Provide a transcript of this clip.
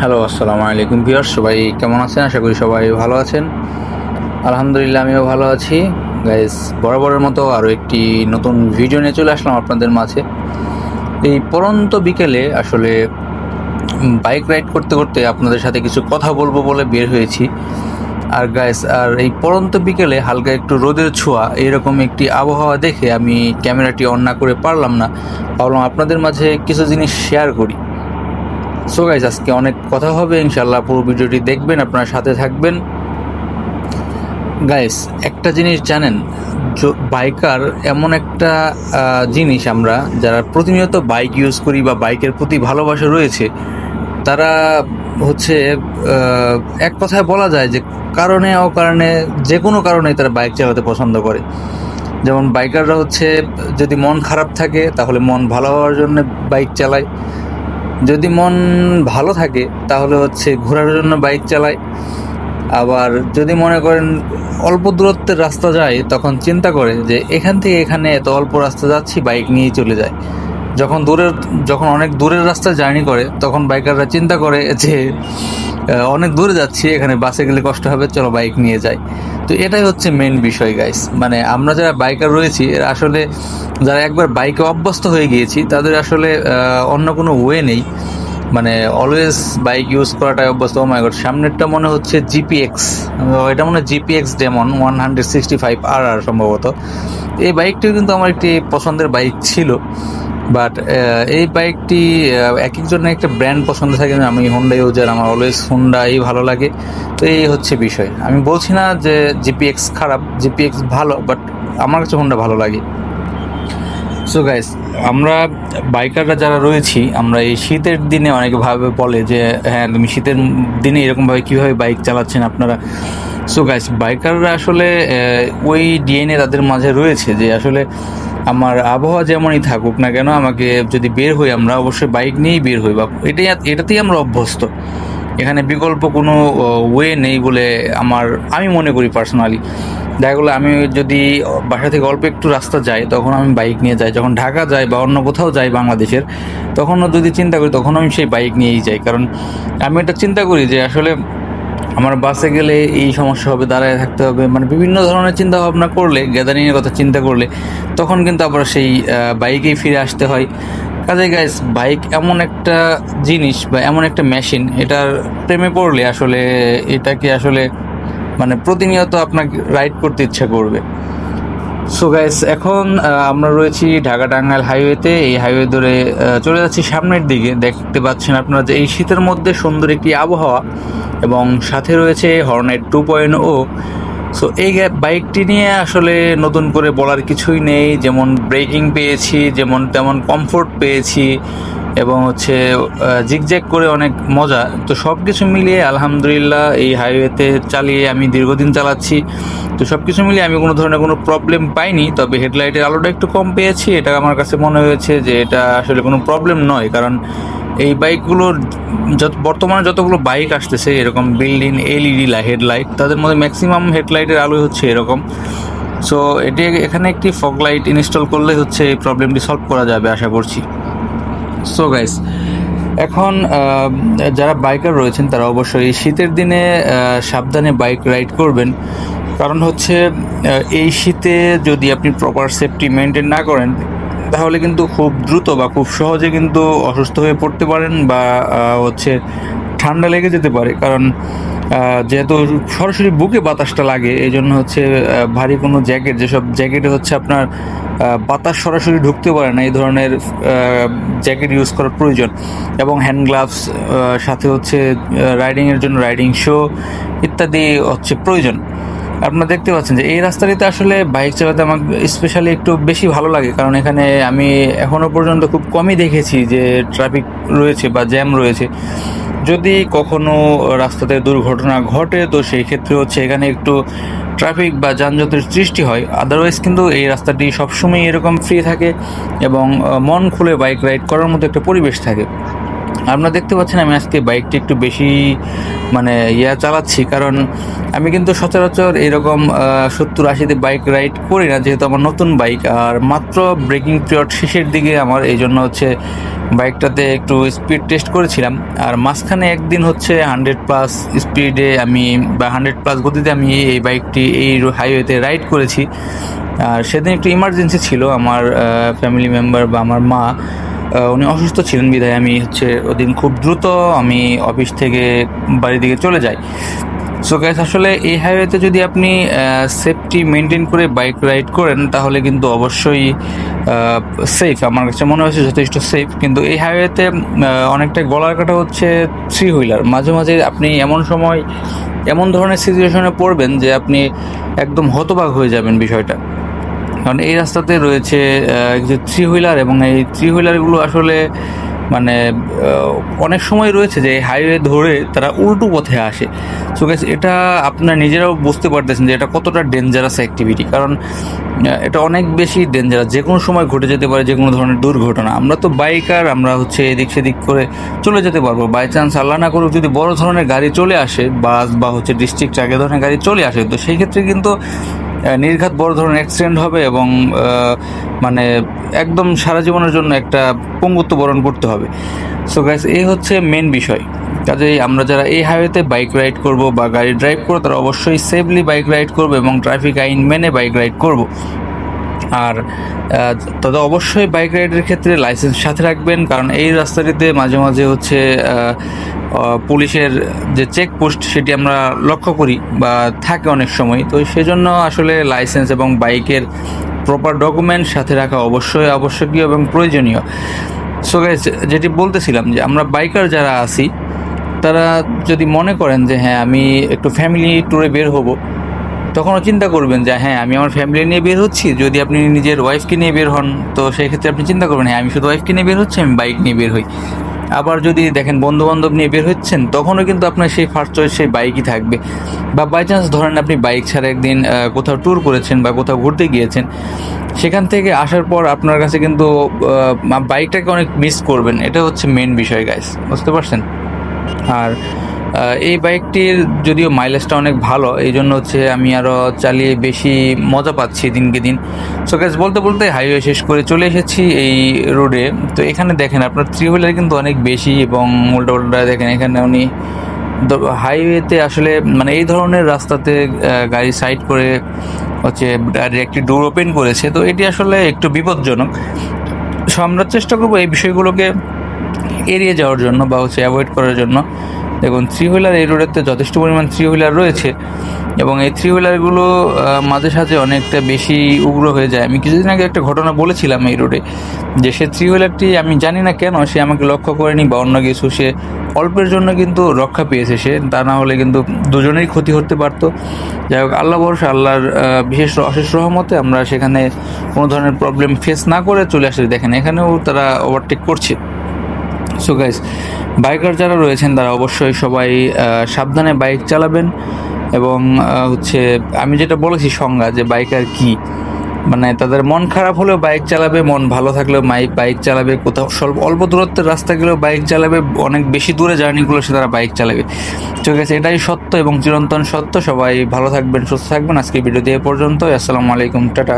Hello, আসসালামু আলাইকুম viewers, সবাই কেমন আছেন? আশা করি সবাই ভালো আছেন। আলহামদুলিল্লাহ, আমিও ভালো আছি। গাইস, বরাবরের মতো আরও একটি নতুন ভিডিও নিয়ে চলে আসলাম আপনাদের মাঝে। এই পড়ন্ত বিকেলে আসলে বাইক রাইড করতে করতে আপনাদের সাথে কিছু কথা বলবো বলে বের হয়েছি। আর গাইস, আর এই পড়ন্ত বিকেলে হালকা একটু রোদের ছোঁয়া এরকম একটি আবহাওয়া দেখে আমি ক্যামেরাটি অন না করে পারলাম না, ভাবলাম আপনাদের মাঝে কিছু জিনিস শেয়ার করি। সো গাইস, আজকে অনেক কথা হবে ইনশাল্লাহ, পুরো ভিডিওটি দেখবেন, আপনার সাথে থাকবেন। গাইস, একটা জিনিস জানেন, বাইকার এমন একটা জিনিস, আমরা যারা প্রতিনিয়ত বাইক ইউজ করি বা বাইকের প্রতি ভালোবাসা রয়েছে, তারা হচ্ছে এক কথায় বলা যায় যে কারণে অকারণে, যে কোনো কারণে তারা বাইক চালাতে পছন্দ করে। যেমন বাইকাররা হচ্ছে যদি মন খারাপ থাকে তাহলে মন ভালো হওয়ার জন্য বাইক চালায়, যদি মন ভালো থাকে তাহলে হচ্ছে ঘোরার জন্য বাইক চালায়, আবার যদি মনে করেন অল্প দূরত্বের রাস্তা যায় তখন চিন্তা করে যে এখান থেকে এখানে এত অল্প রাস্তা যাচ্ছি, বাইক নিয়েই চলে যায়। যখন অনেক দূরের রাস্তা জার্নি করে তখন বাইকাররা চিন্তা করে যে অনেক দূরে যাচ্ছি, এখানে বাসে গেলে কষ্ট হবে, চলো বাইক নিয়ে যাই। তো এটাই হচ্ছে মেন বিষয় গাইস। মানে আমরা যারা বাইকার রয়েছি, এরা আসলে যারা একবার বাইকে অভ্যস্ত হয়ে গিয়েছি, তাদের আসলে অন্য কোনো ওয়ে নেই, মানে অলওয়েজ বাইক ইউজ করাটাই অভ্যস্ত। ও মাই গড, সামনেরটা মনে হচ্ছে জিপিএক্স, এটা মনে হয় জিপিএক্স ডেমন 165RR সম্ভবত। এই বাইকটিও কিন্তু আমার একটি পছন্দের বাইক ছিল, বাট এই বাইকটি এক একজনের একটা ব্র্যান্ড পছন্দ থাকে। আমি হোন্ডা ইউজার, আমার অলওয়েজ হোন্ডাই ভালো লাগে। তো এই হচ্ছে বিষয়। আমি বলছি না যে জিপিএক্স খারাপ, জিপিএক্স ভালো, বাট আমার কাছে হোন্ডা ভালো লাগে। সো গাইস, আমরা বাইকাররা যারা রয়েছি, আমরা এই শীতের দিনে অনেকে বলে যে হ্যাঁ, তুমি শীতের দিনে এরকমভাবে কীভাবে বাইক চালাচ্ছেন আপনারা। সো গাইস, বাইকাররা আসলে ওই ডিএনএ তাদের মাঝে রয়েছে যে আসলে আমার আবহাওয়া যেমনই থাকুক না কেন, আমাকে যদি বের হই, আমরা অবশ্যই বাইক নিয়েই বের হই, বা এটাতেই আমরা অভ্যস্ত। এখানে বিকল্প কোনো ওয়ে নেই বলে আমি মনে করি পার্সোনালি। দেখা গেলো আমি যদি বাসা থেকে অল্প একটু রাস্তা যাই তখন আমি বাইক নিয়ে যাই, যখন ঢাকা যাই বা অন্য কোথাও যাই বাংলাদেশের, তখনও যদি চিন্তা করি তখন আমি সেই বাইক নিয়েই যাই। কারণ আমি এটা চিন্তা করি যে আসলে আমার বাসে গেলে এই সমস্যা হবে, দাঁড়ায় থাকতে হবে, মানে বিভিন্ন ধরনের চিন্তা ভাবনা করলে, গ্যাদারিংয়ের কথা চিন্তা করলে, তখন কিন্তু আবার সেই বাইকেই ফিরে আসতে হয়। কাজে গাইস, বাইক এমন একটা জিনিস বা এমন একটা মেশিন, এটার প্রেমে পড়লে আসলে এটাকে আসলে মানে প্রতিনিয়ত আপনাকে রাইড করতে ইচ্ছা করবে। সো গাইস, এখন আমরা রয়েছি ঢাকা টাঙ্গাইল হাইওয়েতে। এই হাইওয়ে ধরে চলে যাচ্ছি সামনের দিকে। দেখতে পাচ্ছেন আপনারা যে এই শীতের মধ্যে সুন্দর একটি আবহাওয়া, এবং সাথে রয়েছে হর্নেট 2.0। সো এই বাইকটি নিয়ে আসলে নতুন করে বলার কিছুই নেই। যেমন ব্রেকিং পেয়েছি, যেমন তেমন কমফোর্ট পেয়েছি, এবং হচ্ছে জিগজ্যাগ করে অনেক মজা। তো সব কিছু মিলিয়ে আলহামদুলিল্লাহ এই হাইওয়েতে চালিয়ে আমি দীর্ঘদিন চালাচ্ছি। তো সব কিছু মিলিয়ে আমি কোনো ধরনের কোনো প্রবলেম পাইনি। তবে হেডলাইটের আলোটা একটু কম পেয়েছি, এটা আমার কাছে মনে হয়েছে যে এটা আসলে কোনো প্রবলেম নয়। কারণ এই বাইকগুলোর বর্তমানে যতগুলো বাইক আসতেছে এরকম বিল্ডিং এলইডি হেডলাইট, তাদের মধ্যে ম্যাক্সিমাম হেডলাইটের আলোই হচ্ছে এরকম। সো এখানে একটি ফগ লাইট ইনস্টল করলে হচ্ছে এই প্রবলেমটি সলভ করা যাবে আশা করছি। সো গাইস, এখন যারা বাইকার রয়েছেন তারা অবশ্যই এই শীতের দিনে সাবধানে বাইক রাইড করবেন। কারণ হচ্ছে এই শীতে যদি আপনি প্রপার সেফটি মেনটেন না করেন তাহলে কিন্তু খুব দ্রুত বা খুব সহজে কিন্তু অসুস্থ হয়ে পড়তে পারেন, বা হচ্ছে ঠান্ডা লেগে যেতে পারে। কারণ যেহেতু সরাসরি বুকে বাতাসটা লাগে, এই জন্য হচ্ছে ভারী কোনো জ্যাকেট, যেসব জ্যাকেটে হচ্ছে আপনার বাতাস সরাসরি ঢুকতে পারে না, এই ধরনের জ্যাকেট ইউজ করার প্রয়োজন। এবং হ্যান্ড গ্লাভস, সাথে হচ্ছে রাইডিংয়ের জন্য রাইডিং শো ইত্যাদি হচ্ছে প্রয়োজন। আপনারা দেখতে পাচ্ছেন যে এই রাস্তাটিতে আসলে বাইক চালাতে আমার স্পেশালি একটু বেশি ভালো লাগে, কারণ এখানে আমি এখনও পর্যন্ত খুব কমই দেখেছি যে ট্রাফিক রয়েছে বা জ্যাম রয়েছে। যদি কখনো রাস্তাতে দুর্ঘটনা ঘটে তো সেই ক্ষেত্রে হচ্ছে এখানে একটু ট্রাফিক বা যানজটের সৃষ্টি হয়। আদারওয়াইজ কিন্তু এই রাস্তাটি সবসময় এরকম ফ্রি থাকে, এবং মন খুলে বাইক রাইড করার মতো একটা পরিবেশ থাকে। আপনারা দেখতে পাচ্ছেন আমি আজকে বাইকটি একটু বেশি মানে চালাচ্ছি, কারণ আমি কিন্তু সচরাচর এরকম 70-80তে বাইক রাইড করি না, যেহেতু আমার নতুন বাইক আর মাত্র ব্রেকিং পিরিয়ড শেষের দিকে আমার, এই জন্য হচ্ছে বাইকটাতে একটু স্পিড টেস্ট করেছিলাম। আর মাঝখানে একদিন হচ্ছে 100+ স্পিডে আমি বা 100+ গতিতে আমি এই বাইকটি এই হাইওয়েতে রাইড করেছি। আর সেদিন একটু ইমার্জেন্সি ছিল, আমার ফ্যামিলি মেম্বার বা আমার মা উনি অসুস্থ ছিলেন, বিধায় আমি হচ্ছে ওদিন খুব দ্রুত আমি অফিস থেকে বাড়ির দিকে চলে যাই। সো গাইস, আসলে এই হাইওয়েতে যদি আপনি সেফটি মেনটেন করে বাইক রাইড করেন তাহলে কিন্তু অবশ্যই সেফ, আমার কাছে মনে হয়েছে যথেষ্ট সেফ। কিন্তু এই হাইওয়েতে অনেকটা গলার কাটা হচ্ছে 3 হুইলার। মাঝে মাঝে আপনি এমন ধরনের সিচুয়েশনে পড়বেন যে আপনি একদম হতবাক হয়ে যাবেন বিষয়টা, কারণ এই রাস্তাতে রয়েছে যে 3 হুইলার, এবং এই 3 হুইলারগুলো আসলে মানে অনেক সময় রয়েছে যে হাইওয়ে ধরে তারা উল্টো পথে আসে। সো গাইস, এটা আপনারা নিজেরাও বুঝতে পারতেছেন যে এটা কতটা ডেঞ্জারাস অ্যাক্টিভিটি, কারণ এটা অনেক বেশি ডেঞ্জারাস, যে কোনো সময় ঘটে যেতে পারে যে কোনো ধরনের দুর্ঘটনা। আমরা তো বাইকার, আমরা হচ্ছে এদিক সেদিক করে চলে যেতে পারবো। বাই চান্স আল্লাহ না করুক যদি বড় ধরনের গাড়ি চলে আসে, বাস বা হচ্ছে ডিস্ট্রিক্ট ট্রাক ধরনের গাড়ি চলে আসে, তো সেই ক্ষেত্রে কিন্তু নির্ঘাত বড় ধরনের অ্যাক্সিডেন্ট হবে এবং মানে একদম সারা জীবনের জন্য একটা পঙ্গুত্ব বরণ করতে হবে। সো গাইস, এই হচ্ছে মেন বিষয়। কাজেই আমরা যারা এই হাইওয়েতে বাইক রাইড করব বা গাড়ি ড্রাইভ করবো, তারা অবশ্যই সেফলি বাইক রাইড করবো এবং ট্রাফিক আইন মেনে বাইক রাইড করব। আর তবে অবশ্যই বাইক রাইডের ক্ষেত্রে লাইসেন্স সাথে রাখবেন, কারণ এই রাস্তাটিতে মাঝে মাঝে হচ্ছে পুলিশের যে চেকপোস্ট সেটি আমরা লক্ষ্য করি বা থাকে অনেক সময়। তো সেজন্য আসলে লাইসেন্স এবং বাইকের প্রপার ডকুমেন্ট সাথে রাখা অবশ্যই আবশ্যকীয় এবং প্রয়োজনীয়। সো গাইস, যেটি বলতেছিলাম যে আমরা বাইকার যারা আছি তারা যদি মনে করেন যে হ্যাঁ আমি একটু ফ্যামিলি ট্যুরে বের হব, তখনও চিন্তা করবেন যে হ্যাঁ আমি আমার ফ্যামিলি নিয়ে বের হচ্ছি। যদি আপনি নিজের ওয়াইফকে নিয়ে বের হন তো সেই ক্ষেত্রে আপনি চিন্তা করবেন হ্যাঁ আমি শুধু ওয়াইফকে নিয়ে বের হচ্ছি, আমি বাইক নিয়ে বের হই। আবার যদি দেখেন বন্ধু বান্ধব নিয়ে বের হচ্ছেন, তখনও কিন্তু আপনার সেই ফার্স্ট চয়েস সেই বাইকই থাকবে। বা বাই চান্স ধরেন আপনি বাইক ছাড়া একদিন কোথাও ট্যুর করেছেন বা কোথাও ঘুরতে গিয়েছেন, সেখান থেকে আসার পর আপনার কাছে কিন্তু বাইকটাকে অনেক মিস করবেন। এটা হচ্ছে মেন বিষয় গাইস, বুঝতে পারছেন? আর এই বাইকটির যদিও মাইলেজটা অনেক ভালো, এই জন্য হচ্ছে আমি আরও চালিয়ে বেশি মজা পাচ্ছি দিনকে দিন। সো গাইস, বলতে বলতে হাইওয়ে শেষ করে চলে এসেছি এই রোডে। তো এখানে দেখেন আপনার 3 হুইলার কিন্তু অনেক বেশি, এবং উল্টা উল্টা দেখেন এখানে উনি হাইওয়েতে আসলে মানে এই ধরনের রাস্তাতে গাড়ি সাইড করে হচ্ছে একটি ডোর ওপেন করেছে। তো এটি আসলে একটু বিপজ্জনক। সো আমরা চেষ্টা করবো এই বিষয়গুলোকে এড়িয়ে যাওয়ার জন্য বা হচ্ছে অ্যাভয়েড করার জন্য। দেখুন, 3 হুইলার এই রোডেতে যথেষ্ট পরিমাণ 3 হুইলার রয়েছে, এবং এই 3 হুইলারগুলো মাঝে সাঝে অনেকটা বেশি উগ্র হয়ে যায়। আমি কিছুদিন আগে একটা ঘটনা বলেছিলাম এই রোডে, যে সে 3 হুইলারটি আমি জানি না কেন সে আমাকে লক্ষ্য করেনি বা অন্য কিছু, সে অল্পের জন্য কিন্তু রক্ষা পেয়েছে সে, তা না হলে কিন্তু দুজনেরই ক্ষতি হতে পারতো। যাই হোক, আল্লাহ ভরসা, আল্লাহর বিশেষ অশেষ রহমতে আমরা সেখানে কোনো ধরনের প্রবলেম ফেস না করে চলে আসে। দেখেন এখানেও তারা ওভারটেক করছে। সো গাইস, বাইকার যারা রয়েছেন তারা অবশ্যই সবাই সাবধানে বাইক চালাবেন। এবং হচ্ছে আমি যেটা বলেছি সংজ্ঞা, যে বাইকার কি, মানে তাদের মন খারাপ হলেও বাইক চালাবে, মন ভালো থাকলেও বাইক চালাবে, কোথাও অল্প দূরত্বের রাস্তা গেলেও বাইক চালাবে, অনেক বেশি দূরে জার্নিগুলো সে তারা বাইক চালাবে। ঠিক আছে, এটাই সত্য এবং চিরন্তন সত্য। সবাই ভালো থাকবেন, সুস্থ থাকবেন। আজকে ভিডিও দিয়ে পর্যন্ত। আসসালামু আলাইকুম, টাটা।